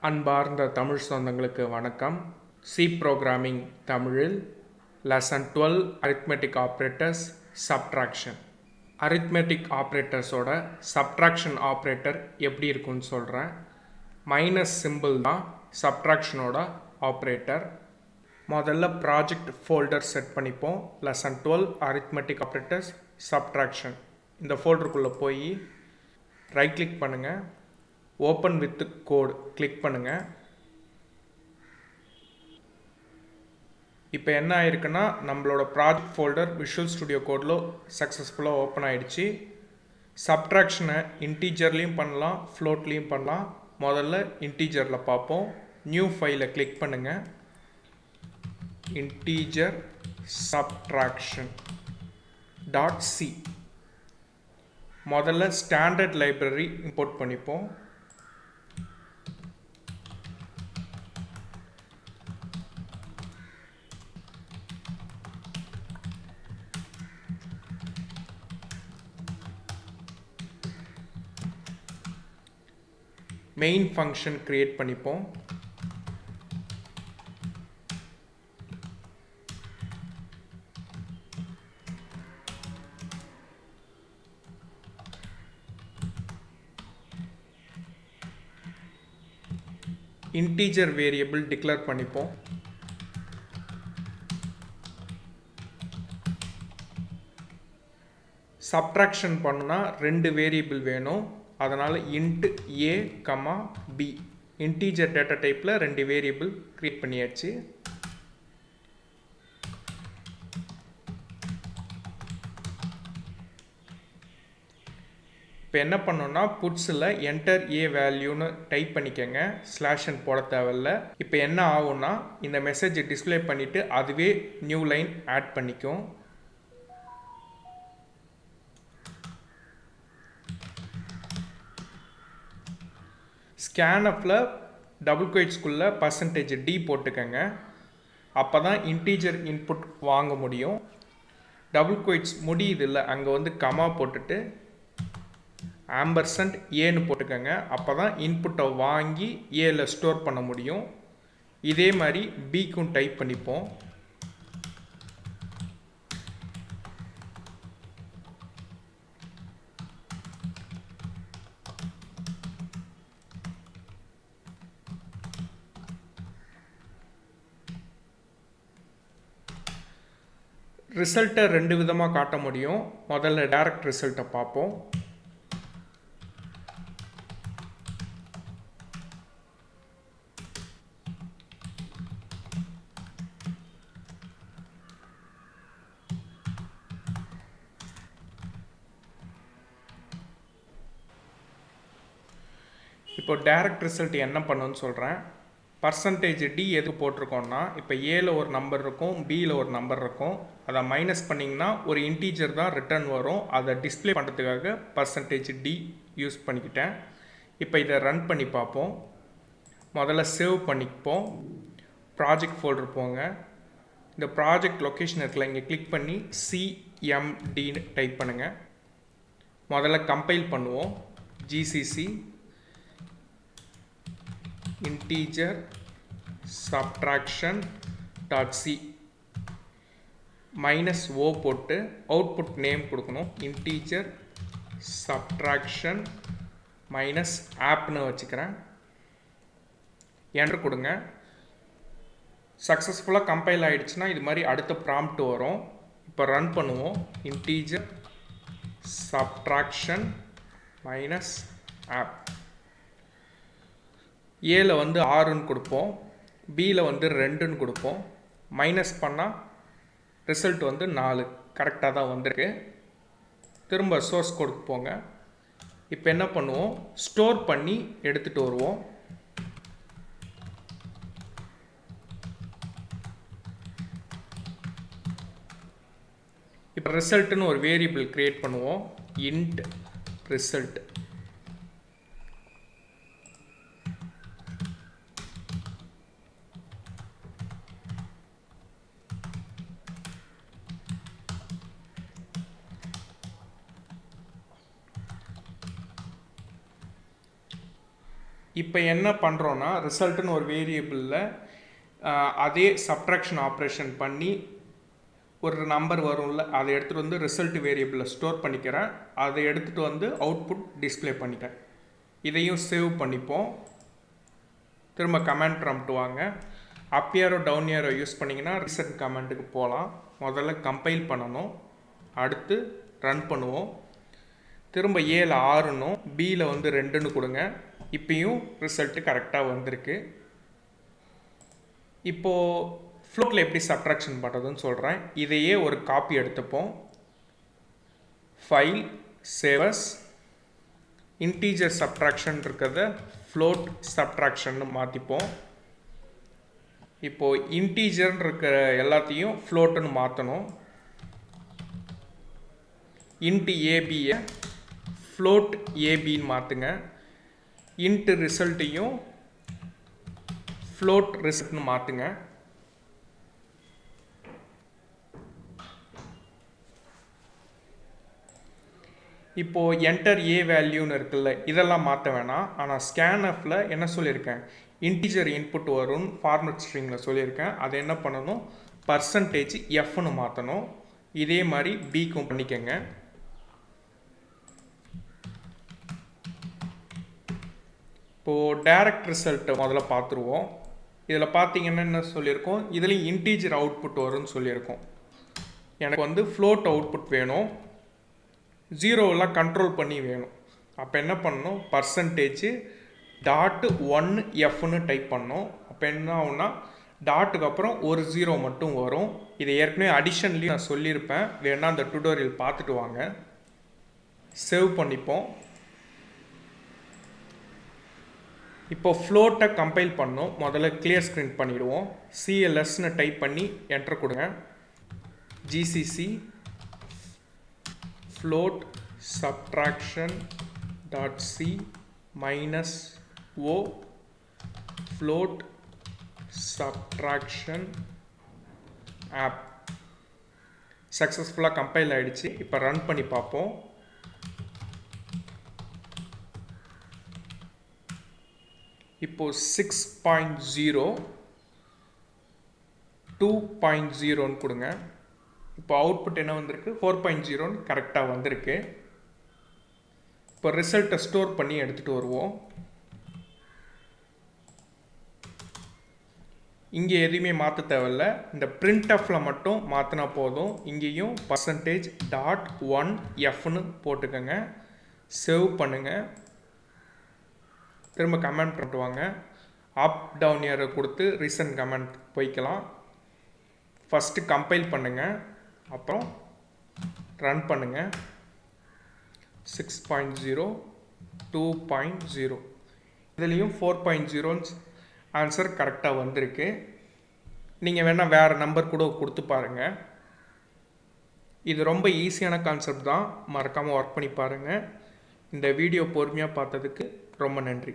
அன்பார்ந்த தமிழ் சொந்தங்களுக்கு வணக்கம். சி ப்ரோக்ராமிங் தமிழில் lesson 12 arithmetic operators subtraction. Arithmetic ஆப்ரேட்டர்ஸோட சப்ட்ராக்ஷன் ஆப்ரேட்டர் எப்படி இருக்குன்னு சொல்கிறேன். மைனஸ் சிம்பிள் தான் சப்ட்ராக்ஷனோட ஆப்ரேட்டர். முதல்ல ப்ராஜெக்ட் ஃபோல்டர் செட் பண்ணிப்போம். Lesson 12 arithmetic operators subtraction. இந்த ஃபோல்டருக்குள்ளே போய் ரைட் கிளிக் பண்ணுங்கள், ஓப்பன் வித் கோட் கிளிக் பண்ணுங்கள். இப்போ என்ன ஆயிருக்குன்னா, நம்மளோட ப்ராஜெக்ட் ஃபோல்டர் விஷுவல் ஸ்டுடியோ கோடில் சக்ஸஸ்ஃபுல்லாக ஓப்பன் ஆகிடுச்சு. சப்ட்ராக்ஷனை இன்டீஜர்லேயும் பண்ணலாம், ஃப்ளோட்லேயும் பண்ணலாம். முதல்ல இன்டீஜரில் பார்ப்போம். நியூ ஃபைலை கிளிக் பண்ணுங்கள். Integer subtraction .c. முதல்ல ஸ்டாண்டர்ட் லைப்ரரி இம்போர்ட் பண்ணிப்போம். மெயின் ஃபங்க்ஷன் கிரியேட் பண்ணிப்போம். இன்டீஜர் வேரியபிள் டிக்ளேர் பண்ணிப்போம். சப்ட்ராக்ஷன் பண்ணுனா 2 வேரியபிள் வேணும். அதனால் int a, b integer data டைப்பில் 2 வேரியபிள் கிரியேட் பண்ணியாச்சு. இப்போ என்ன பண்ணோன்னா, புட்ஸில் என்டர் ஏ வேல்யூன்னு டைப் பண்ணிக்கோங்க. ஸ்லாஷன் போட தேவையில்ல. இப்போ என்ன ஆகும்னா, இந்த மெசேஜை டிஸ்பிளே பண்ணிவிட்டு அதுவே நியூ லைன் ஆட் பண்ணிக்கும். ஸ்கேனப்பில் டபுள் குவைட்ஸ்குள்ளே %d போட்டுக்கோங்க. அப்போ தான் இன்டீஜர் இன்புட் வாங்க முடியும். டபுள் குவைட்ஸ் முடியுது இல்லை, அங்கே வந்து கமா போட்டுட்டு ஆம்பர்சன்ட் ஏன்னு போட்டுக்கோங்க. அப்போ தான் இன்புட்டை வாங்கி ஏல ஸ்டோர் பண்ண முடியும். இதே மாதிரி பிக்கும் டைப் பண்ணிப்போம். ரிசல்ட்டை 2 விதமாக காட்ட முடியும். முதல்ல டைரக்ட் ரிசல்ட்டை பார்ப்போம். இப்போ டைரக்ட் ரிசல்ட் என்ன பண்ணுன்னு சொல்கிறேன். %d எது போட்டிருக்கோன்னா, இப்போ ஏல ஒரு நம்பர் இருக்கும், பியில் ஒரு நம்பர் இருக்கும். அதை மைனஸ் பண்ணிங்கன்னா ஒரு இன்டீஜர் தான் ரிட்டர்ன் வரும். அதை டிஸ்பிளே பண்ணுறதுக்காக %d யூஸ் பண்ணிக்கிட்டேன். இப்போ இதை ரன் பண்ணி பார்ப்போம். முதல்ல சேவ் பண்ணிப்போம். ப்ராஜெக்ட் ஃபோல்டர் போங்க. இந்த ப்ராஜெக்ட் லொக்கேஷன் இருக்குல்ல, இங்கே கிளிக் பண்ணி cmdன்னு டைப் பண்ணுங்கள். முதல்ல கம்பைல் பண்ணுவோம். gcc integer subtraction .c minus O போட்டு அவுட்புட் நேம் கொடுக்கணும். integer subtraction மைனஸ் ஆப்னு வச்சுக்கிறேன். என்டர் கொடுங்க. சக்ஸஸ்ஃபுல்லாக கம்பைல் ஆகிடுச்சுன்னா இது மாதிரி அடுத்த ப்ராம்ப்ட் வரும். இப்போ ரன் பண்ணுவோம். integer subtraction மைனஸ் ஆப். ஏல வந்து 6ன்னு கொடுப்போம், பியில் வந்து 2ன்னு கொடுப்போம். மைனஸ் பண்ணால் ரிசல்ட் வந்து 4. கரெக்டாக தான் வந்திருக்கு. திரும்ப சோர்ஸ் கோடுக்கு போங்க. இப்போ என்ன பண்ணுவோம், ஸ்டோர் பண்ணி எடுத்துகிட்டு வருவோம். இப்போ ரிசல்ட்டுன்னு ஒரு வேரியபிள் கிரியேட் பண்ணுவோம். int result. இப்போ என்ன பண்ணுறோன்னா ரிசல்ட்டுன்னு ஒரு வேரியபிளில் அதே சப்ட்ராக்ஷன் ஆப்ரேஷன் பண்ணி ஒரு நம்பர் வரும்ல, அதை எடுத்துகிட்டு வந்து ரிசல்ட் வேரியபிளில் ஸ்டோர் பண்ணிக்கிறேன். அதை எடுத்துகிட்டு வந்து அவுட்புட் டிஸ்பிளே பண்ணிட்டேன். இதையும் சேவ் பண்ணிப்போம். திரும்ப கமெண்ட் ப்ராம்ப்ட் வாங்க. Up arrow down arrow use பண்ணிங்கன்னா ரீசெட் கமெண்ட்டுக்கு போகலாம். முதல்ல கம்பைல் பண்ணணும், அடுத்து ரன் பண்ணுவோம். திரும்ப ஏல 6ன்னும் பியில் வந்து 2ன்னு கொடுங்க. இப்பயும் ரிசல்ட்டு கரெக்டாக வந்திருக்கு. இப்போது ஃப்ளோட்டில் எப்படி சப்ட்ராக்ஷன் பண்ணுறதுன்னு சொல்கிறேன். இதையே ஒரு காப்பி எடுத்துப்போம். ஃபைல், சேவஸ், இன்டீஜர் சப்ட்ராக்ஷன் இருக்கிறத ஃப்ளோட் சப்ட்ராக்ஷன் மாற்றிப்போம். இப்போது இன்டீஜர்னு இருக்கிற எல்லாத்தையும் ஃப்ளோட்டுன்னு மாற்றணும். இன்ட் ஏபியை ஃப்ளோட் ஏபின்னு மாற்றுங்க. இன்ட் ரிசல்ட்டையும் ஃப்ளோட் ரிசல்ட்னு மாற்றுங்க. இப்போது என்டர் ஏ வேல்யூன்னு இருக்குல்ல, இதெல்லாம் மாற்ற வேணாம். ஆனால் ஸ்கேன்எஃப்பில் என்ன சொல்லியிருக்கேன், இன்டிஜர் இன்புட் வரும்னு ஃபார்மட் ஸ்ட்ரிங்கில் சொல்லியிருக்கேன். அதை என்ன பண்ணணும், பர்சன்டேஜ் எஃப்னு மாற்றணும். இதே மாதிரி பிக்கும் பண்ணிக்கங்க. இப்போது டைரக்ட் ரிசல்ட்டை முதல்ல பார்த்துருவோம். இதில் பார்த்தீங்கன்னா என்ன சொல்லியிருக்கோம், இதுலேயும் இன்டீஜர் அவுட்புட் வரும்னு சொல்லியிருக்கோம். எனக்கு வந்து ஃப்ளோட் அவுட்புட் வேணும், ஜீரோவெல்லாம் கண்ட்ரோல் பண்ணி வேணும். அப்போ என்ன பண்ணணும், பர்சன்டேஜ் .1Fன்னு டைப் பண்ணணும். அப்போ என்ன ஆகுனா டாட்டுக்கு அப்புறம் ஒரு 0 மட்டும் வரும். இதை ஏற்கனவே அடிஷன்லேயும் நான் சொல்லியிருப்பேன், வேணால் அந்த டுட்டோரியல் பார்த்துட்டு வாங்க. சேவ் பண்ணிப்போம். இப்போ ஃப்ளோட்டை கம்பைல் பண்ணோம். முதல்ல கிளியர் ஸ்க்ரீன் பண்ணிவிடுவோம். CLSன்னு டைப் பண்ணி என்டர் கொடுங்க. GCC float subtraction .c minus o float subtraction app சக்ஸஸ்ஃபுல்லாக கம்பைல் ஆகிடுச்சு. இப்போ ரன் பண்ணி பார்ப்போம். இப்போது 6.0 2.0ன்னு கொடுங்க. இப்போ அவுட்புட் என்ன வந்திருக்கு, 4.0ன்னு கரெக்டாக வந்திருக்கு. இப்போ ரிசல்ட்டை ஸ்டோர் பண்ணி எடுத்துகிட்டு வருவோம். இங்கே எதுவுமே மாற்ற தேவையில்ல, இந்த printfல மட்டும் மாற்றினா போதும். இங்கேயும் %.1Fன்னு போட்டுக்கோங்க. சேவ் பண்ணுங்கள். திரும்ப கமெண்ட் பண்ணிட்டு வாங்க. அப் டவுன் ஏரோ கொடுத்து ரீசன்ட் கமெண்ட் போய்க்கலாம். ஃபஸ்ட்டு கம்பைல் பண்ணுங்கள், அப்புறம் ரன் பண்ணுங்கள். 6.0 2.0 இதுலேயும் 4.0 ஆன்சர் கரெக்டாக வந்திருக்கு. நீங்கள் வேணால் வேறு நம்பர் கூட கொடுத்து பாருங்கள். இது ரொம்ப ஈஸியான கான்செப்ட் தான், மறக்காமல் ஒர்க் பண்ணி பாருங்கள். இந்த வீடியோ பொறுமையாக பார்த்ததுக்கு ரொம்ப நன்றி.